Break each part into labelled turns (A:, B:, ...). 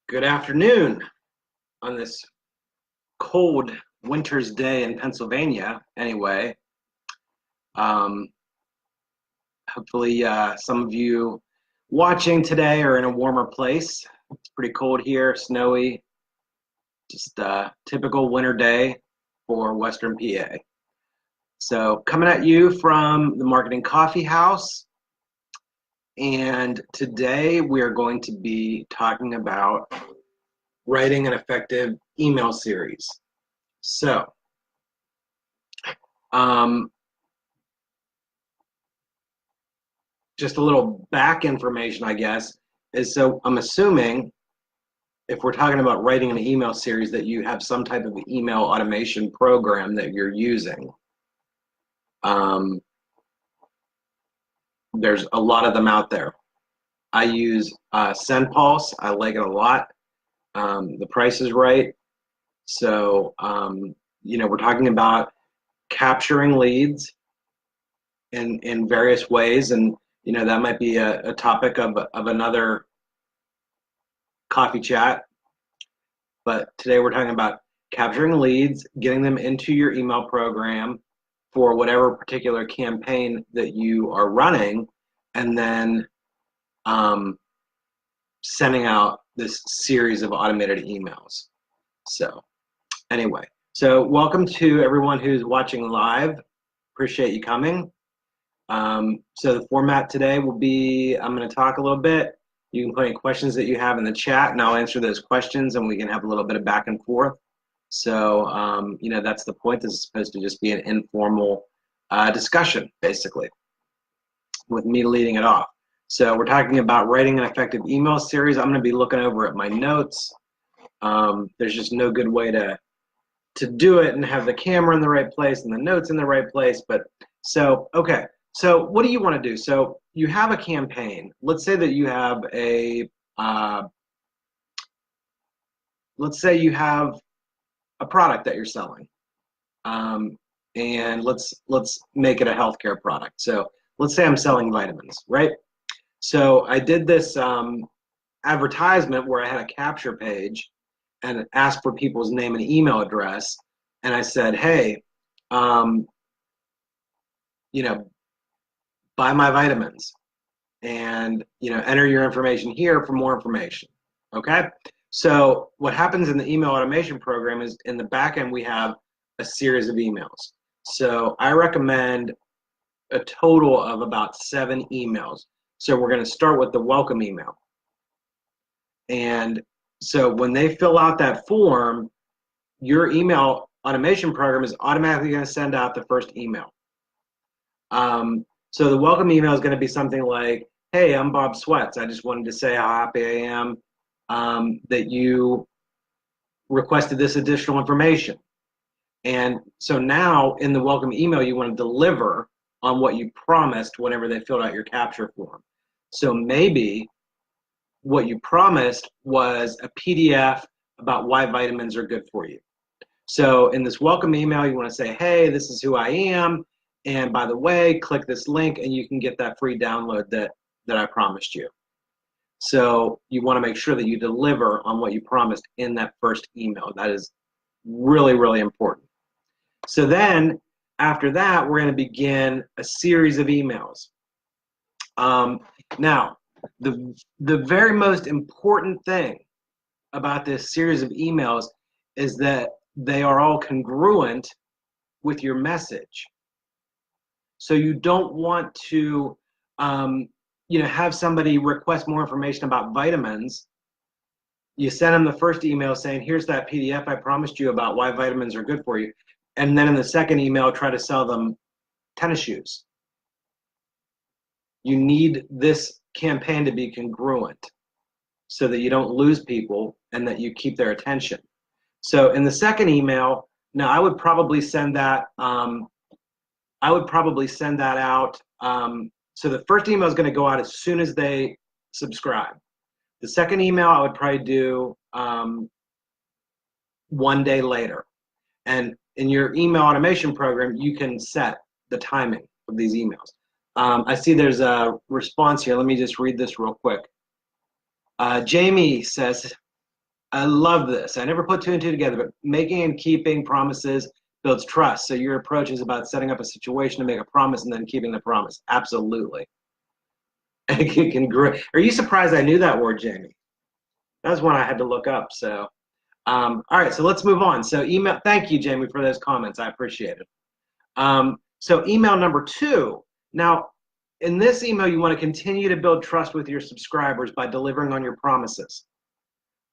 A: Good afternoon on this cold winter's day in Pennsylvania. Anyway, um, hopefully some of you watching today are in a warmer place. It's pretty cold here, snowy, just a typical winter day for Western PA. So coming at you from the Marketing Coffee House, and today we are going to be talking about writing an effective email series. So, um, just a little back information, I guess, is so I'm assuming if we're talking about writing an email series that you have some type of email automation program that you're using. Um, there's a lot of them out there. I use SendPulse. I like it a lot. The price is right. So, we're talking about capturing leads in various ways. And, that might be a topic of another coffee chat. But today we're talking about capturing leads, getting them into your email program for whatever particular campaign that you are running, and then sending out this series of automated emails. So anyway, welcome to everyone who's watching live. Appreciate you coming. So the format today will be, I'm going to talk a little bit. You can put any questions that you have in the chat, and I'll answer those questions, and we can have a little bit of back and forth. So, that's the point. This is supposed to just be an informal discussion, basically, with me leading it off. So we're talking about writing an effective email series. I'm going to be looking over at my notes. There's just no good way to do it and have the camera in the right place and the notes in the right place. Okay. So what do you want to do? So you have a campaign. Let's say that you have a product that you're selling, and let's make it a healthcare product. So let's say I'm selling vitamins, right? So I did this advertisement where I had a capture page and asked for people's name and email address, and I said, hey, buy my vitamins, and enter your information here for more information. Okay, so what happens in the email automation program is in the back end we have a series of emails. So I recommend a total of about 7 emails. So we're going to start with the welcome email, and so when they fill out that form, your email automation program is automatically going to send out the first email. So the welcome email is going to be something like, hey, I'm Bob Sweats. I just wanted to say how happy I am that you requested this additional information. And so now in the welcome email, you want to deliver on what you promised whenever they filled out your capture form. So maybe what you promised was a PDF about why vitamins are good for you. So in this welcome email, you want to say, hey, this is who I am. And by the way, click this link and you can get that free download that I promised you. So you want to make sure that you deliver on what you promised in that first email. That is really, really important. So then after that, we're going to begin a series of emails. Now, the very most important thing about this series of emails is that they are all congruent with your message. So you don't want to, have somebody request more information about vitamins. You send them the first email saying, here's that PDF I promised you about why vitamins are good for you. And then in the second email, try to sell them tennis shoes. You need this campaign to be congruent so that you don't lose people and that you keep their attention. So in the second email, now I would probably send that out. So the first email is going to go out as soon as they subscribe. The second email I would probably do 1 day later. And in your email automation program, you can set the timing of these emails. I see there's a response here. Let me just read this real quick. Jamie says, I love this. I never put two and two together, but making and keeping promises builds trust. So your approach is about setting up a situation to make a promise and then keeping the promise. Absolutely. Are you surprised I knew that word, Jamie? That was one I had to look up. So, all right, so let's move on. So email, thank you, Jamie, for those comments. I appreciate it. So email number 2. Now, in this email, you want to continue to build trust with your subscribers by delivering on your promises.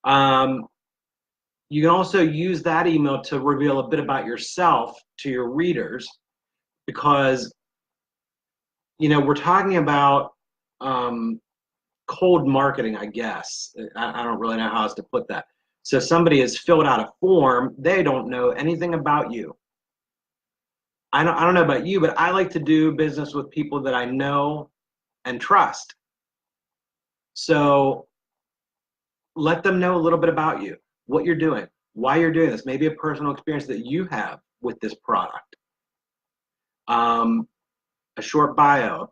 A: You can also use that email to reveal a bit about yourself to your readers, because, you know, we're talking about cold marketing, I guess. I don't really know how else to put that. So somebody has filled out a form. They don't know anything about you. I don't know about you, but I like to do business with people that I know and trust. So let them know a little bit about you, what you're doing, why you're doing this, maybe a personal experience that you have with this product. A short bio,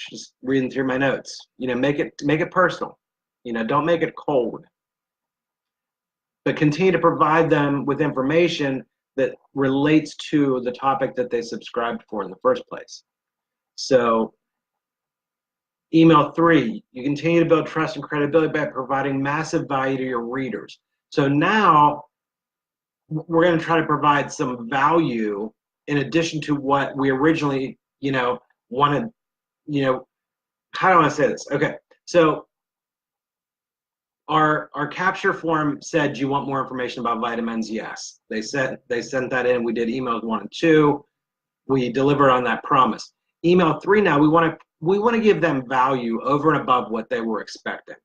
A: just reading through my notes. You know, make it personal. You know, don't make it cold. But continue to provide them with information that relates to the topic that they subscribed for in the first place. So email 3, you continue to build trust and credibility by providing massive value to your readers. So now we're going to try to provide some value in addition to what we originally, you know, wanted. You know, how do I want to say this? Okay, so our capture form said, do you want more information about vitamins? Yes. They sent that in. We did emails 1 and 2. We delivered on that promise. Email 3, now we want to give them value over and above what they were expecting.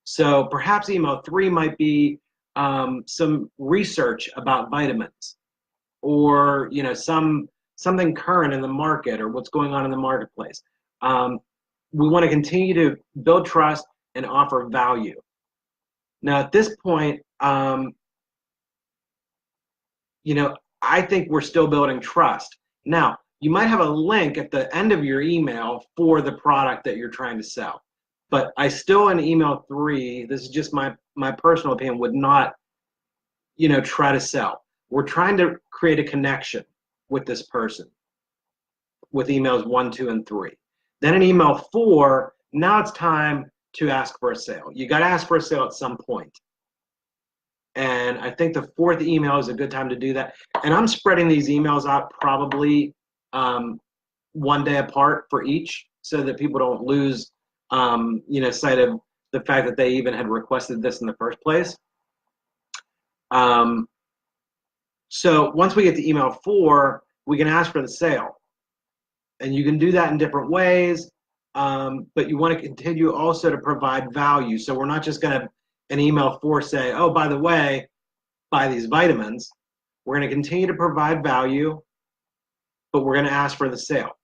A: So perhaps email 3 might be some research about vitamins, or, you know, something current in the market or what's going on in the marketplace. We want to continue to build trust and offer value. Now, at this point, you know, I think we're still building trust. Now, you might have a link at the end of your email for the product that you're trying to sell. But I still, in email 3, this is just my personal opinion, would not, you know, try to sell. We're trying to create a connection with this person with emails 1, 2, and 3. Then in email 4, now it's time to ask for a sale. You got to ask for a sale at some point. And I think the 4th email is a good time to do that. And I'm spreading these emails out probably 1 day apart for each, so that people don't lose, you know, sight of the fact that they even had requested this in the first place. So once we get to email 4, we can ask for the sale. And you can do that in different ways, but you want to continue also to provide value. So we're not just going to, in email 4, say, oh, by the way, buy these vitamins. We're going to continue to provide value, but we're going to ask for the sale.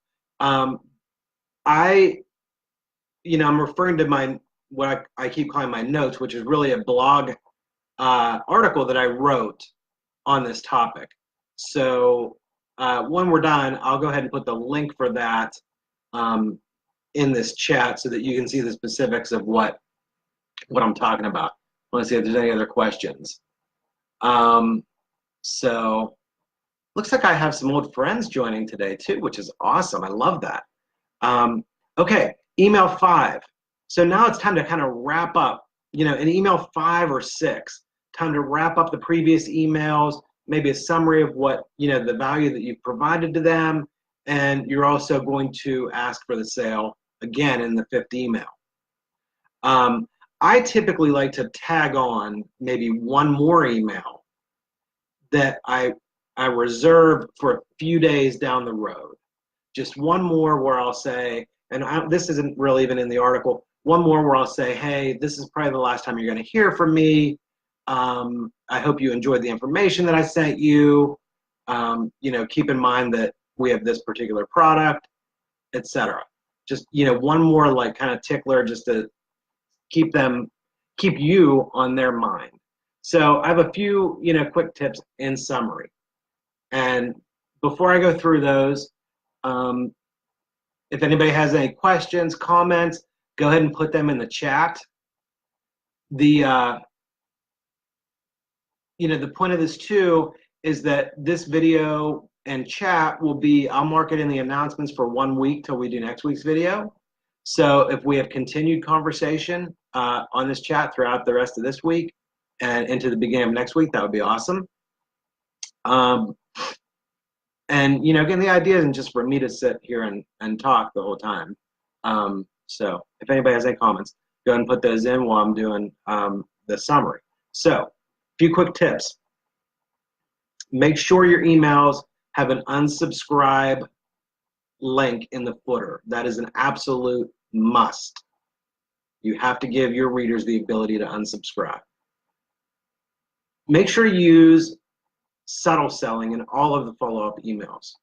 A: You know, I'm referring to what I keep calling my notes, which is really a blog article that I wrote on this topic. So when we're done, I'll go ahead and put the link for that in this chat so that you can see the specifics of what I'm talking about. I want to see if there's any other questions. So looks like I have some old friends joining today too, which is awesome. I love that. Okay, email 5. So now it's time to kind of wrap up, you know, in email 5 or 6, time to wrap up the previous emails, maybe a summary of what, you know, the value that you've provided to them, and you're also going to ask for the sale again in the 5th email. I typically like to tag on maybe one more email that I reserve for a few days down the road. Just one more where I'll say, and this isn't really even in the article, one more where I'll say, hey, this is probably the last time you're going to hear from me. I hope you enjoyed the information that I sent you. You know, keep in mind that we have this particular product, etc. Just, you know, one more like kind of tickler just to keep you on their mind. So I have a few, you know, quick tips in summary. And before I go through those, if anybody has any questions, comments, go ahead and put them in the chat. the point of this too is that this video and chat will be, I'll mark it in the announcements for 1 week till we do next week's video. So if we have continued conversation on this chat throughout the rest of this week and into the beginning of next week, that would be awesome. And again, the idea isn't just for me to sit here and talk the whole time. So if anybody has any comments, go ahead and put those in while I'm doing the summary. So a few quick tips. Make sure your emails have an unsubscribe link in the footer. That is an absolute must. You have to give your readers the ability to unsubscribe. Make sure you use subtle selling in all of the follow-up emails.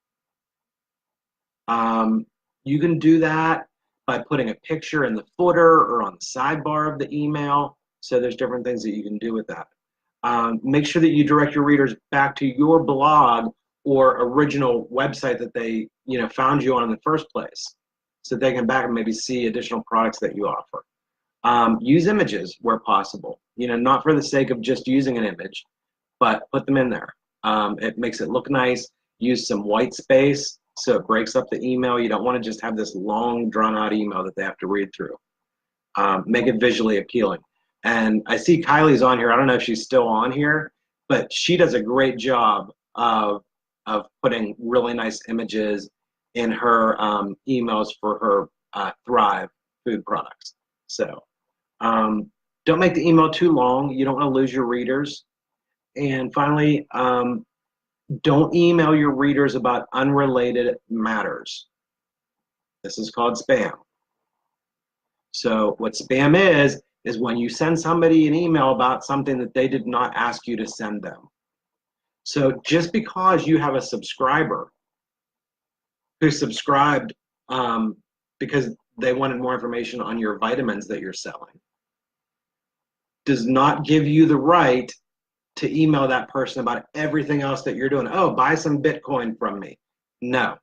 A: You can do that by putting a picture in the footer or on the sidebar of the email. So there's different things that you can do with that. Make sure that you direct your readers back to your blog or original website that they found you on in the first place, so they can back and maybe see additional products that you offer. Use images where possible, not for the sake of just using an image, but put them in there. It makes it look nice. Use some white space so it breaks up the email. You don't want to just have this long drawn out email that they have to read through. Make it visually appealing. And I see Kylie's on here. I don't know if she's still on here, but she does a great job of putting really nice images in her emails for her Thrive food products. So don't make the email too long. You don't want to lose your readers. And finally, don't email your readers about unrelated matters. This is called spam. So what spam is when you send somebody an email about something that they did not ask you to send them. So just because you have a subscriber who subscribed because they wanted more information on your vitamins that you're selling does not give you the right to email that person about everything else that you're doing. Oh, buy some Bitcoin from me. No.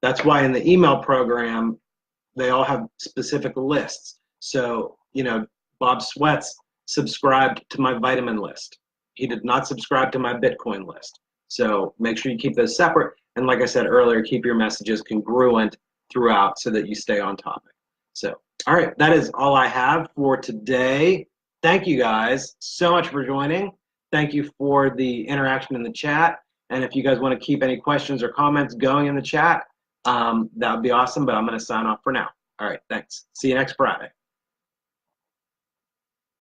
A: That's why in the email program, they all have specific lists. So, Bob Sweats subscribed to my vitamin list. He did not subscribe to my Bitcoin list. So make sure you keep those separate. And like I said earlier, keep your messages congruent throughout so that you stay on topic. So, all right, that is all I have for today. Thank you guys so much for joining. Thank you for the interaction in the chat. And if you guys want to keep any questions or comments going in the chat, that would be awesome. But I'm going to sign off for now. All right, thanks. See you next Friday.